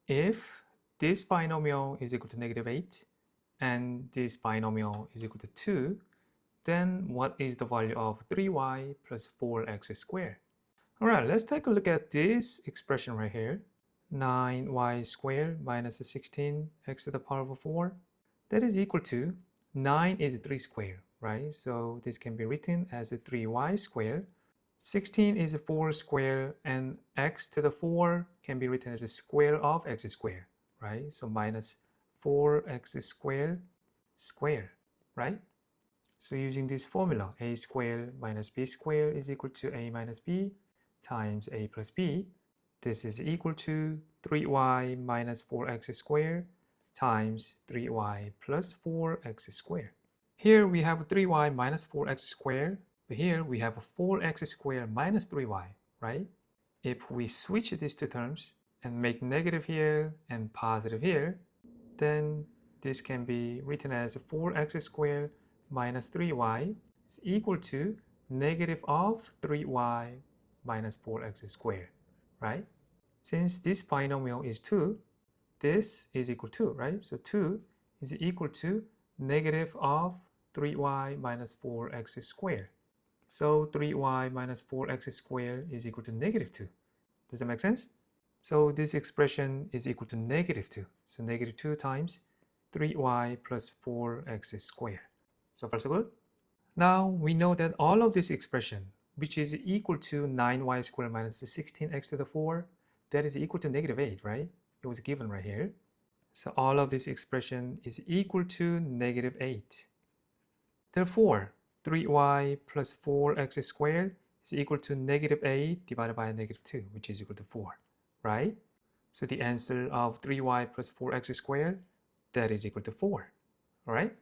if this binomial is equal to -8 and this binomial is equal to 2, then what is the value of 3y plus 4x squared? All right, let's take a look at this expression right here. 9y squared minus 16x to the power of 4. That is equal to 9 is 3 squared, right? So this can be written as a 3y squared. 16 is 4 squared, and x to the 4 can be written as a square of x squared, right? So minus 4x squared squared, right? So using this formula, a squared minus b squared is equal to a minus b times a plus b. This is equal to 3y minus 4x squared times 3y plus 4x squared. Here we have 3y minus 4x squared, but here we have 4x squared minus 3y, right? If we switch these two terms and make negative here and positive here, then this can be written as 4x squared minus 3y is equal to negative of 3y minus 4x squared, right? Since this binomial is 2, this is equal to, right? So 2 is equal to negative of 3y minus 4x squared. So 3y minus 4x squared is equal to negative 2. Does that make sense? So this expression is equal to negative 2. So negative 2 times 3y plus 4x squared. So far so good? Now we know that all of this expression, which is equal to 9y squared minus 16x to the 4, that is equal to negative 8, right? It was given right here. So all of this expression is equal to negative 8. Therefore, 3y plus 4x squared is equal to negative 8 divided by negative 2, which is equal to 4, right? So the answer of 3y plus 4x squared, that is equal to 4, all right?